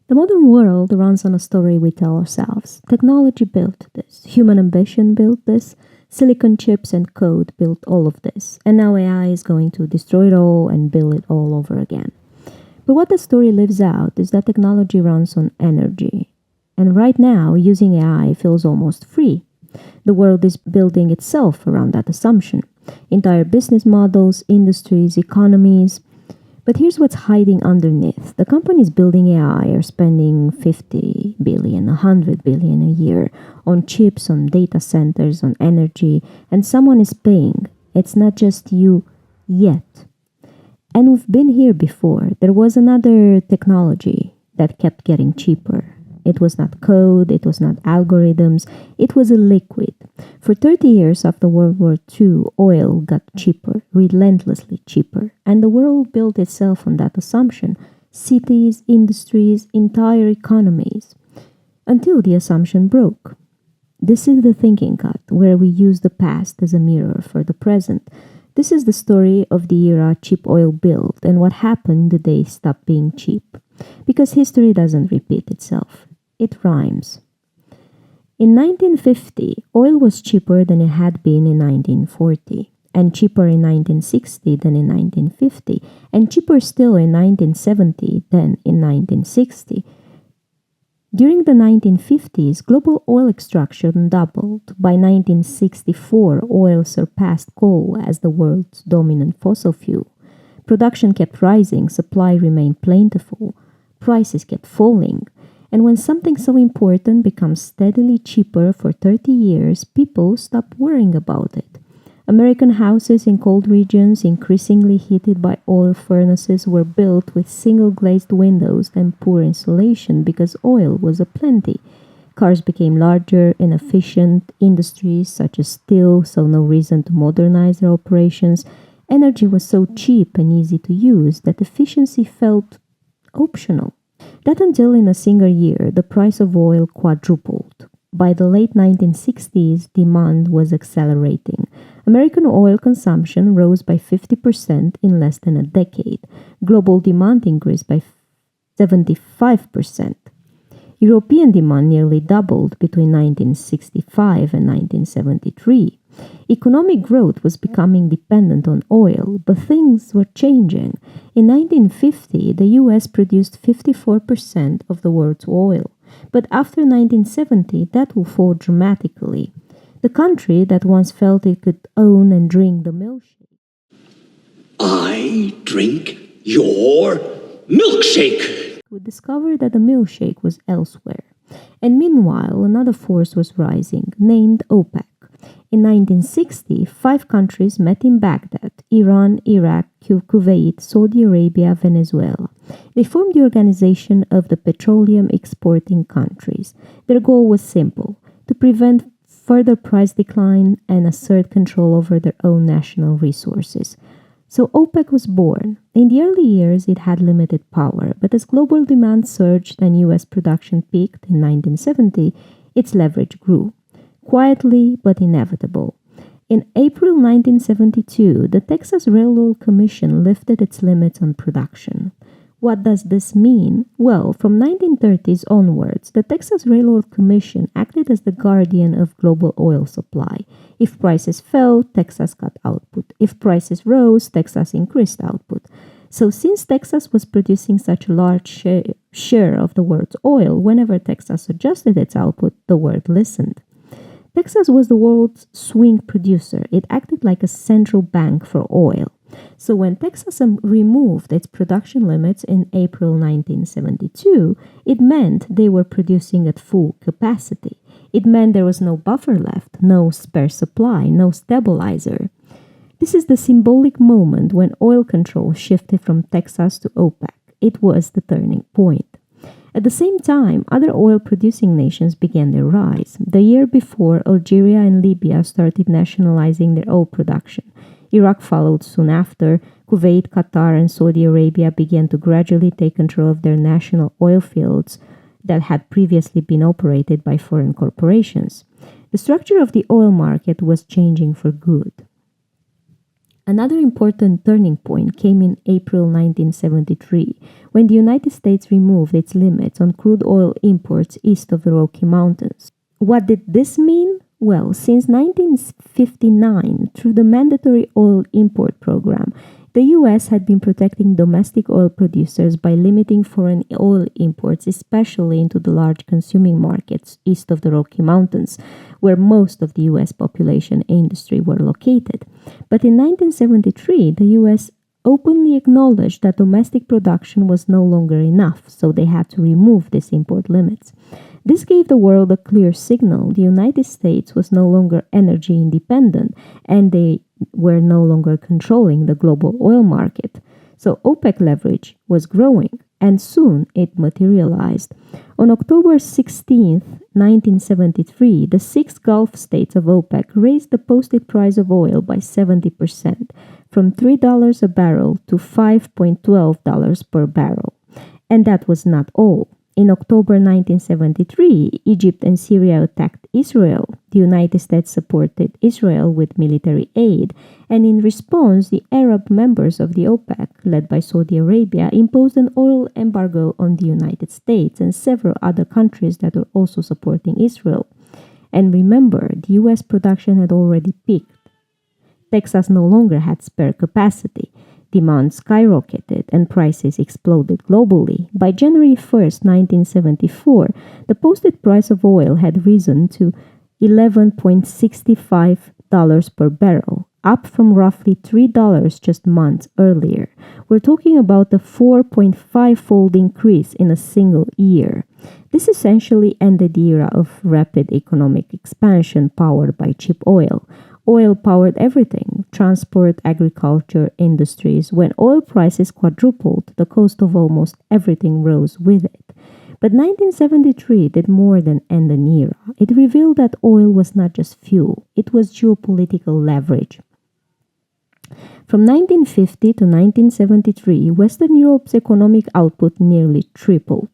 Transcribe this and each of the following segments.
The modern world runs on a story we tell ourselves. Technology built this, human ambition built this, silicon chips and code built all of this, and now AI is going to destroy it all and build it all over again. But what the story leaves out is that technology runs on energy. And right now, using AI feels almost free. The world is building itself around that assumption. Entire business models, industries, economies. But here's what's hiding underneath. The companies building AI are spending 50 billion, 100 billion a year on chips, on data centers, on energy, and someone is paying. It's not just you yet. And we've been here before. There was another technology that kept getting cheaper. It was not code, it was not algorithms, it was a liquid. For 30 years after World War II, oil got cheaper, relentlessly cheaper, and the world built itself on that assumption. Cities, industries, entire economies. Until the assumption broke. This is the thinking cut, where we use the past as a mirror for the present. This is the story of the era cheap oil built and what happened the day it stopped being cheap. Because history doesn't repeat itself. It rhymes. In 1950, oil was cheaper than it had been in 1940, and cheaper in 1960 than in 1950, and cheaper still in 1970 than in 1960. During the 1950s, global oil extraction doubled. By 1964, oil surpassed coal as the world's dominant fossil fuel. Production kept rising, supply remained plentiful, prices kept falling. And when something so important becomes steadily cheaper for 30 years, people stop worrying about it. American houses in cold regions, increasingly heated by oil furnaces, were built with single-glazed windows and poor insulation because oil was aplenty. Cars became larger and efficient. Industries such as steel saw no reason to modernize their operations. Energy was so cheap and easy to use that efficiency felt optional. That until in a single year, the price of oil quadrupled. By the late 1960s, demand was accelerating. American oil consumption rose by 50% in less than a decade. Global demand increased by 75%. European demand nearly doubled between 1965 and 1973. Economic growth was becoming dependent on oil, but things were changing. In 1950, the US produced 54% of the world's oil, but after 1970, that will fall dramatically. The country that once felt it could own and drink the milkshake. I drink your milkshake! Would discover that the milkshake was elsewhere. And meanwhile, another force was rising, named OPEC. In 1960, 5 countries met in Baghdad: Iran, Iraq, Kuwait, Saudi Arabia, Venezuela. They formed the Organization of the Petroleum Exporting Countries. Their goal was simple: to prevent further price decline and assert control over their own national resources. So OPEC was born. In the early years, it had limited power, but as global demand surged and US production peaked in 1970, its leverage grew. Quietly but inevitable. In April 1972, the Texas Railroad Commission lifted its limits on production. What does this mean? Well, from 1930s onwards, the Texas Railroad Commission acted as the guardian of global oil supply. If prices fell, Texas cut output. If prices rose, Texas increased output. So since Texas was producing such a large share of the world's oil, whenever Texas adjusted its output, the world listened. Texas was the world's swing producer. It acted like a central bank for oil. So when Texas removed its production limits in April 1972, it meant they were producing at full capacity. It meant there was no buffer left, no spare supply, no stabilizer. This is the symbolic moment when oil control shifted from Texas to OPEC. It was the turning point. At the same time, other oil-producing nations began their rise. The year before, Algeria and Libya started nationalizing their oil production. Iraq followed soon after. Kuwait, Qatar, and Saudi Arabia began to gradually take control of their national oil fields that had previously been operated by foreign corporations. The structure of the oil market was changing for good. Another important turning point came in April 1973, when the United States removed its limits on crude oil imports east of the Rocky Mountains. What did this mean? Well, since 1959, through the mandatory oil import program, the US had been protecting domestic oil producers by limiting foreign oil imports, especially into the large consuming markets east of the Rocky Mountains, where most of the US population and industry were located. But in 1973, the US openly acknowledged that domestic production was no longer enough, so they had to remove these import limits. This gave the world a clear signal. The United States was no longer energy independent, and they were no longer controlling the global oil market. So OPEC leverage was growing, and soon it materialized. On October 16, 1973, the 6 Gulf states of OPEC raised the posted price of oil by 70%, from $3 a barrel to $5.12 per barrel. And that was not all. In October 1973, Egypt and Syria attacked Israel. The United States supported Israel with military aid, and in response, the Arab members of the OPEC, led by Saudi Arabia, imposed an oil embargo on the United States and several other countries that were also supporting Israel. And remember, the US production had already peaked. Texas no longer had spare capacity. Demand skyrocketed and prices exploded globally. By January 1st, 1974, the posted price of oil had risen to $11.65 per barrel, up from roughly $3 just months earlier. We're talking about a 4.5-fold increase in a single year. This essentially ended the era of rapid economic expansion powered by cheap oil. Oil powered everything: transport, agriculture, industries. When oil prices quadrupled, the cost of almost everything rose with it. But 1973 did more than end an era. It revealed that oil was not just fuel, it was geopolitical leverage. From 1950 to 1973, Western Europe's economic output nearly tripled.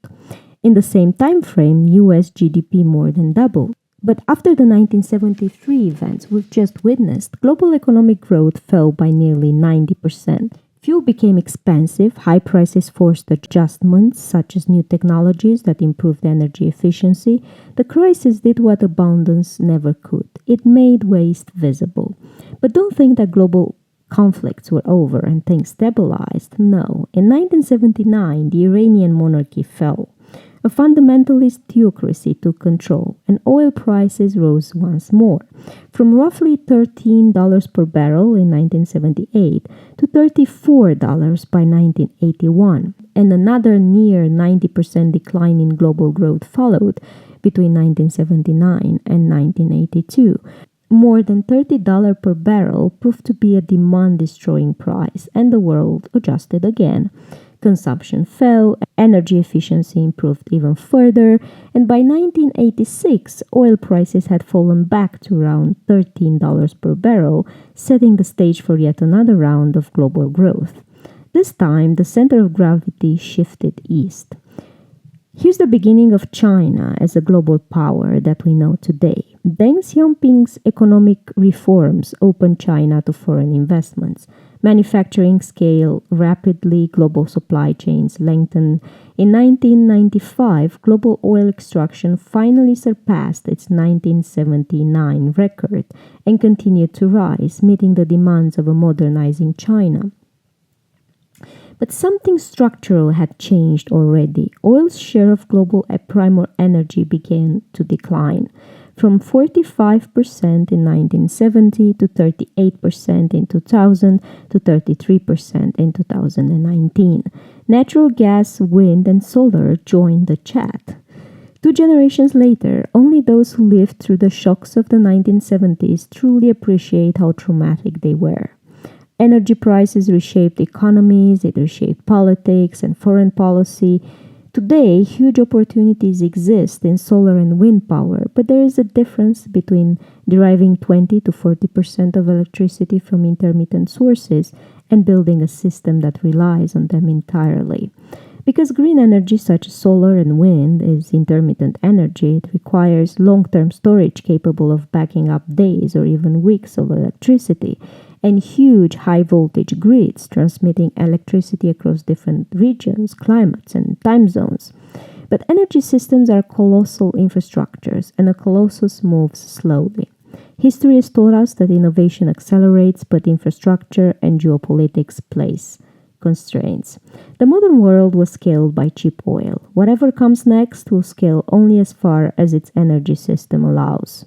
In the same time frame, US GDP more than doubled. But after the 1973 events we've just witnessed, global economic growth fell by nearly 90%. Fuel became expensive, high prices forced adjustments, such as new technologies that improved energy efficiency. The crisis did what abundance never could. It made waste visible. But don't think that global conflicts were over and things stabilized. No. In 1979, the Iranian monarchy fell. A fundamentalist theocracy took control, and oil prices rose once more, from roughly $13 per barrel in 1978 to $34 by 1981, and another near 90% decline in global growth followed between 1979 and 1982. More than $30 per barrel proved to be a demand-destroying price, and the world adjusted again. Consumption fell, energy efficiency improved even further, and by 1986, oil prices had fallen back to around $13 per barrel, setting the stage for yet another round of global growth. This time, the center of gravity shifted east. Here's the beginning of China as a global power that we know today. Deng Xiaoping's economic reforms opened China to foreign investments. Manufacturing scaled rapidly, global supply chains lengthened. In 1995, global oil extraction finally surpassed its 1979 record and continued to rise, meeting the demands of a modernizing China. But something structural had changed already. Oil's share of global primary energy began to decline, from 45% in 1970 to 38% in 2000 to 33% in 2019. Natural gas, wind, and solar joined the chat. 2 generations later, only those who lived through the shocks of the 1970s truly appreciate how traumatic they were. Energy prices reshaped economies, it reshaped politics and foreign policy. Today, huge opportunities exist in solar and wind power, but there is a difference between deriving 20 to 40% of electricity from intermittent sources and building a system that relies on them entirely. Because green energy such as solar and wind is intermittent energy, it requires long-term storage capable of backing up days or even weeks of electricity. and huge high voltage grids transmitting electricity across different regions, climates, and time zones. But energy systems are colossal infrastructures, and a colossus moves slowly. History has taught us that innovation accelerates, but infrastructure and geopolitics place constraints. The modern world was scaled by cheap oil. Whatever comes next will scale only as far as its energy system allows.